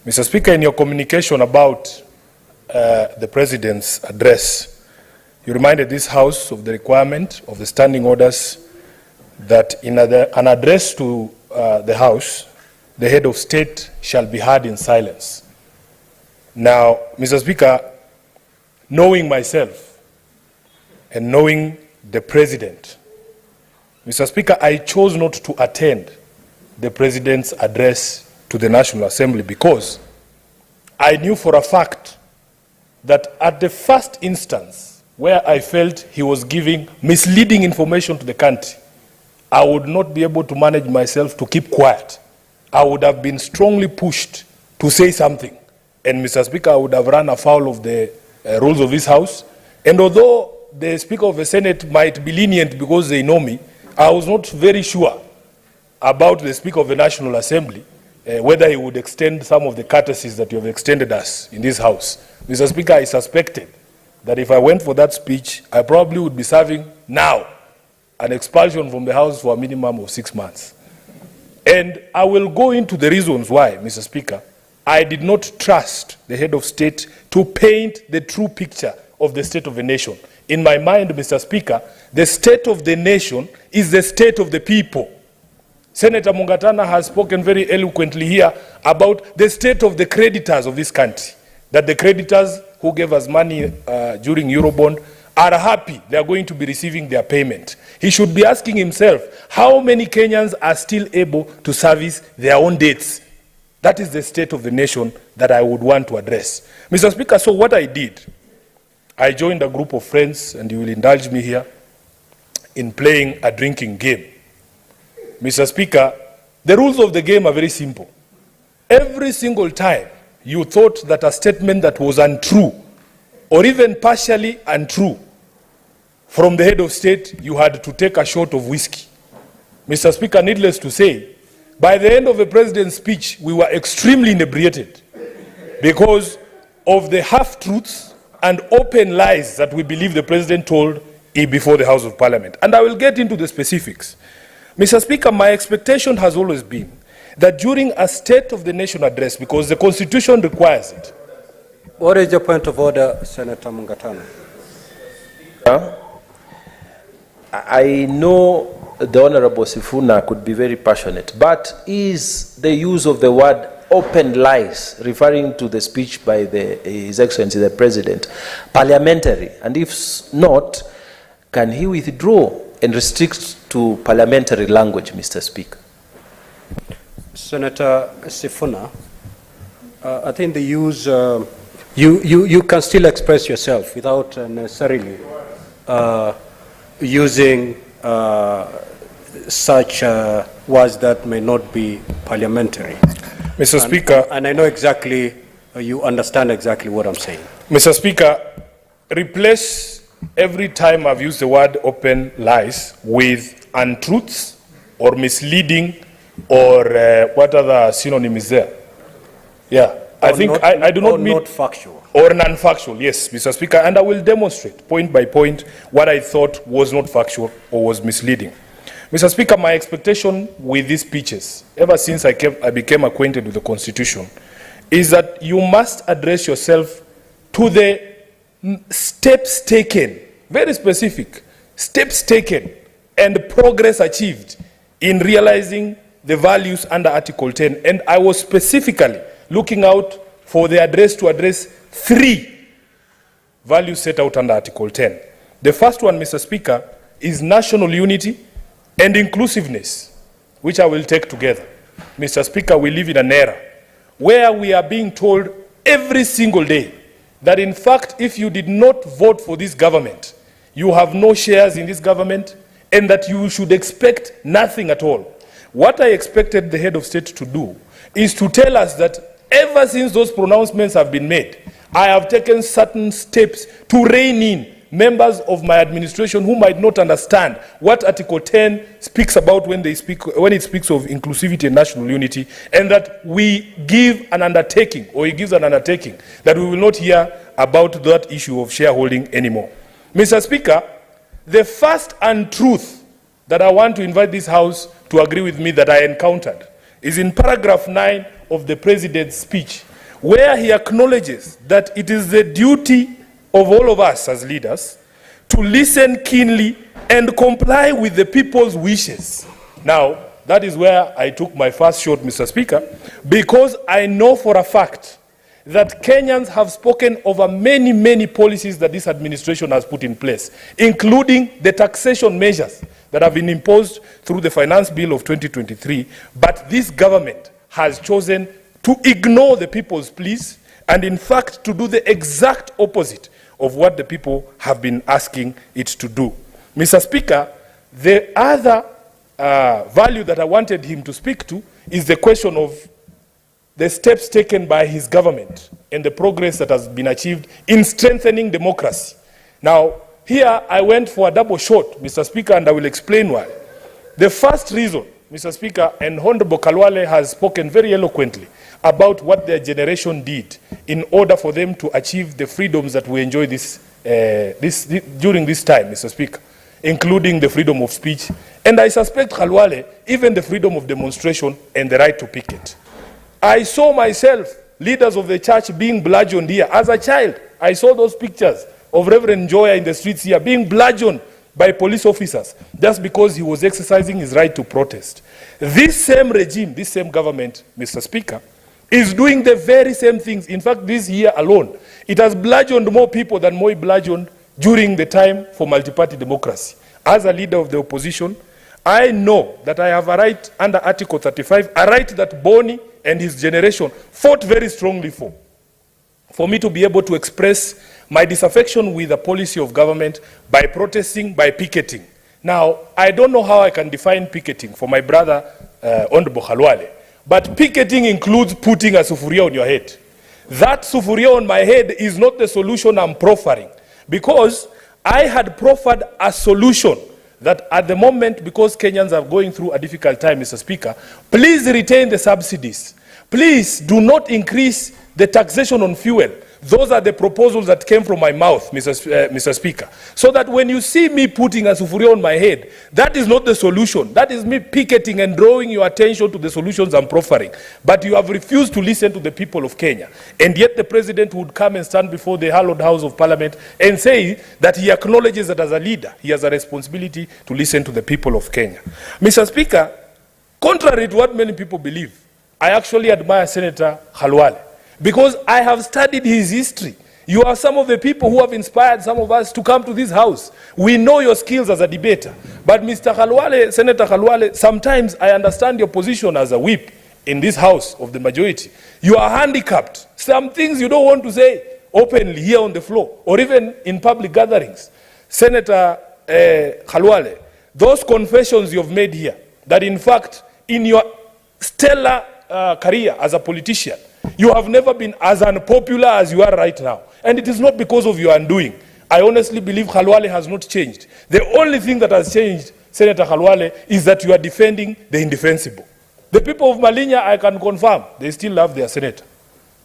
Mr. Speaker, in your communication about the President's address, you reminded this House of the requirement of the standing orders that in an address to the House, the head of state shall be heard in silence. Now, Mr. Speaker, knowing myself and knowing the President, Mr. Speaker, I chose not to attend the President's address to the National Assembly because I knew for a fact that at the first instance where I felt he was giving misleading information to the country, I would not be able to manage myself to keep quiet. I would have been strongly pushed to say something. And Mr. Speaker, I would have run afoul of the rules of this House. And although the Speaker of the Senate might be lenient because they know me, I was not very sure about the Speaker of the National Assembly, whether he would extend some of the courtesies that you have extended us in this House. Mr. Speaker, I suspected that if I went for that speech, I probably would be serving now an expulsion from the House for a minimum of 6 months. And I will go into the reasons why, Mr. Speaker, I did not trust the head of state to paint the true picture of the state of the nation. In my mind, Mr. Speaker, the state of the nation is the state of the people. Senator Mungatana has spoken very eloquently here about the state of the creditors of this country, that the creditors who gave us money during Eurobond are happy they are going to be receiving their payment. He should be asking himself, how many Kenyans are still able to service their own debts? That is the state of the nation that I would want to address. Mr. Speaker, so what I did, I joined a group of friends, and you will indulge me here, in playing a drinking game. Mr. Speaker, the rules of the game are very simple. Every single time you thought that a statement that was untrue, or even partially untrue, from the head of state, you had to take a shot of whiskey. Mr. Speaker, needless to say, by the end of the President's speech, we were extremely inebriated because of the half-truths and open lies that we believe the President told before the House of Parliament. And I will get into the specifics. Mr. Speaker, my expectation has always been that during a State of the Nation address, because the Constitution requires it. What is your point of order, Senator Mungatana? I know the Honorable Sifuna could be very passionate, but is the use of the word open lies, referring to the speech by His Excellency the President, parliamentary? And if not, can he withdraw and restrict to parliamentary language, Mr. Speaker? Senator Sifuna, I think the use, you can still express yourself without necessarily using such words that may not be parliamentary. Mr. Speaker. And I know exactly, you understand exactly what I'm saying. Mr. Speaker, replace every time I've used the word open lies with untruths or misleading or what other synonym is there? Yeah, I think I do not mean not factual. Or non-factual, yes, Mr. Speaker, and I will demonstrate point by point what I thought was not factual or was misleading. Mr. Speaker, my expectation with these speeches, ever since I became acquainted with the Constitution, is that you must address yourself to the steps taken, very specific, steps taken and progress achieved in realizing the values under Article 10. And I was specifically looking out for the address to address 3 values set out under Article 10. The first one, Mr. Speaker, is national unity and inclusiveness, which I will take together. Mr. Speaker, we live in an era where we are being told every single day that in fact, if you did not vote for this government, you have no shares in this government and that you should expect nothing at all. What I expected the head of state to do is to tell us that ever since those pronouncements have been made, I have taken certain steps to rein in members of my administration who might not understand what Article 10 speaks about when it speaks of inclusivity and national unity, and that we give an undertaking, or he gives an undertaking, that we will not hear about that issue of shareholding anymore. Mr. Speaker, the first untruth that I want to invite this House to agree with me that I encountered is in paragraph 9 of the President's speech, where he acknowledges that it is the duty of all of us as leaders to listen keenly and comply with the people's wishes. Now, that is where I took my first shot, Mr. Speaker, because I know for a fact that Kenyans have spoken over many, many policies that this administration has put in place, including the taxation measures that have been imposed through the Finance Bill of 2023. But this government has chosen to ignore the people's pleas and, in fact, to do the exact opposite of what the people have been asking it to do. Mr. Speaker, the other value that I wanted him to speak to is the question of the steps taken by his government and the progress that has been achieved in strengthening democracy. Now, here I went for a double shot, Mr. Speaker, and I will explain why. The first reason, Mr. Speaker, and Honorable Khalwale has spoken very eloquently about what their generation did in order for them to achieve the freedoms that we enjoy during this time, Mr. Speaker, including the freedom of speech, and I suspect, Khalwale, even the freedom of demonstration and the right to picket. I saw myself, leaders of the church, being bludgeoned here. As a child, I saw those pictures of Reverend Joya in the streets here being bludgeoned by police officers just because he was exercising his right to protest. This same regime, this same government, Mr. Speaker, is doing the very same things. In fact, this year alone, it has bludgeoned more people than Moi bludgeoned during the time for multi-party democracy. As a leader of the opposition, I know that I have a right under Article 35, a right that Boni and his generation fought very strongly for me to be able to express my disaffection with the policy of government by protesting, by picketing. Now, I don't know how I can define picketing for my brother, Honorable Khalwale, but picketing includes putting a sufuria on your head. That sufuria on my head is not the solution I'm proffering, because I had proffered a solution that at the moment, because Kenyans are going through a difficult time, Mr. Speaker, please retain the subsidies. Please do not increase the taxation on fuel. Those are the proposals that came from my mouth, Mr. Speaker. So that when you see me putting a sufuria on my head, that is not the solution. That is me picketing and drawing your attention to the solutions I'm proffering. But you have refused to listen to the people of Kenya. And yet the president would come and stand before the hallowed House of Parliament and say that he acknowledges that as a leader, he has a responsibility to listen to the people of Kenya. Mr. Speaker, contrary to what many people believe, I actually admire Senator Khalwale, because I have studied his history. You are some of the people who have inspired some of us to come to this house. We know your skills as a debater. But Mr. Khalwale, Senator Khalwale, sometimes I understand your position as a whip in this house of the majority. You are handicapped. Some things you don't want to say openly here on the floor or even in public gatherings. Senator Khalwale, those confessions you've made here, that in fact in your stellar career as a politician, you have never been as unpopular as you are right now. And it is not because of your undoing. I honestly believe Khalwale has not changed. The only thing that has changed, Senator Khalwale, is that you are defending the indefensible. The people of Malinya, I can confirm, they still love their senator.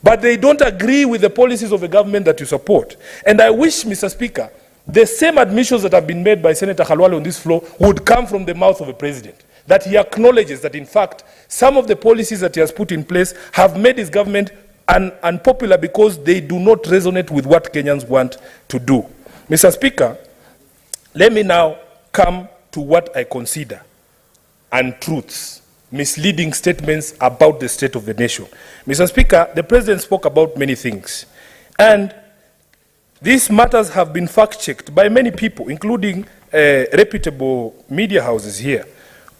But they don't agree with the policies of the government that you support. And I wish, Mr. Speaker, the same admissions that have been made by Senator Khalwale on this floor would come from the mouth of the president. That he acknowledges that, in fact, some of the policies that he has put in place have made his government unpopular because they do not resonate with what Kenyans want to do. Mr. Speaker, let me now come to what I consider untruths, misleading statements about the state of the nation. Mr. Speaker, the president spoke about many things, and these matters have been fact-checked by many people, including reputable media houses here,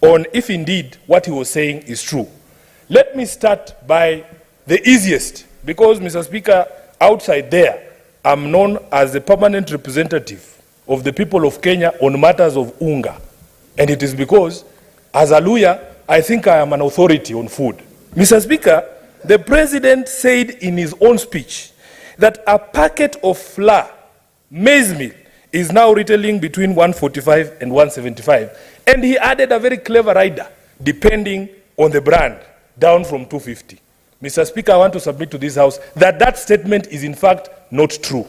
on if indeed what he was saying is true. Let me start by the easiest, because, Mr. Speaker, outside there, I'm known as the permanent representative of the people of Kenya on matters of unga. And it is because, as a lawyer, I think I am an authority on food. Mr. Speaker, the president said in his own speech that a packet of flour, maize meal, is now retailing between 145 and 175. And he added a very clever rider, depending on the brand, down from 250. Mr. Speaker, I want to submit to this House that that statement is in fact not true.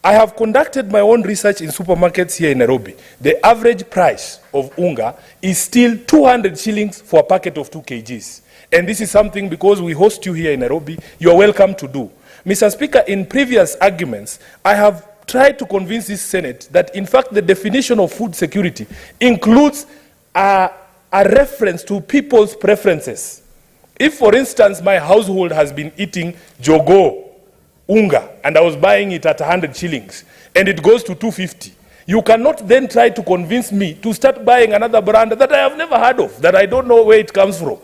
I have conducted my own research in supermarkets here in Nairobi. The average price of unga is still 200 shillings for a packet of 2 kgs. And this is something, because we host you here in Nairobi, you are welcome to do. Mr. Speaker, in previous arguments, I have tried to convince this Senate that, in fact, the definition of food security includes a reference to people's preferences. If, for instance, my household has been eating jogo, unga, and I was buying it at 100 shillings, and it goes to 250, you cannot then try to convince me to start buying another brand that I have never heard of, that I don't know where it comes from.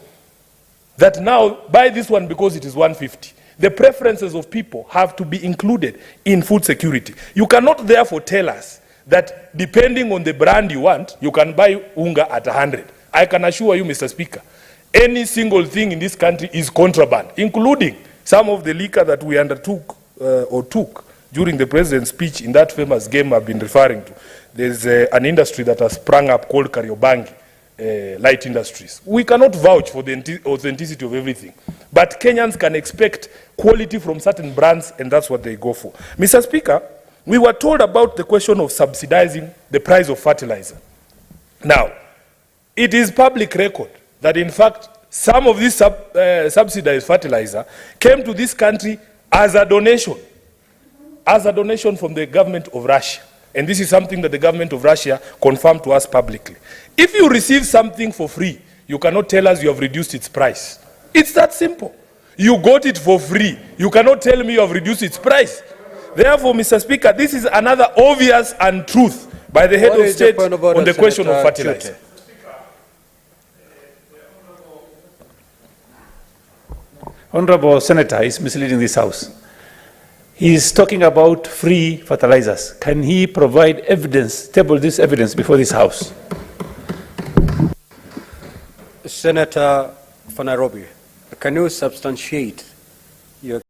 That now, buy this one because it is 150. The preferences of people have to be included in food security. You cannot therefore tell us that depending on the brand you want, you can buy unga at 100. I can assure you, Mr. Speaker, any single thing in this country is contraband, including some of the liquor that we undertook or took during the president's speech in that famous game I've been referring to. There's an industry that has sprung up called Kariobangi. Light industries. We cannot vouch for the authenticity of everything, but Kenyans can expect quality from certain brands, and that's what they go for. Mr. Speaker, we were told about the question of subsidizing the price of fertilizer. Now, it is public record that, in fact, some of this subsidized fertilizer came to this country as a donation from the government of Russia. And this is something that the government of Russia confirmed to us publicly. If you receive something for free, you cannot tell us you have reduced its price. It's that simple. You got it for free. You cannot tell me you have reduced its price. Therefore, Mr. Speaker, this is another obvious untruth by the head of state on the question of fertilizer. Honorable Senator is misleading this House. He is talking about free fertilizers. Can he provide evidence, table this evidence before this House? Senator for Nairobi, can you substantiate your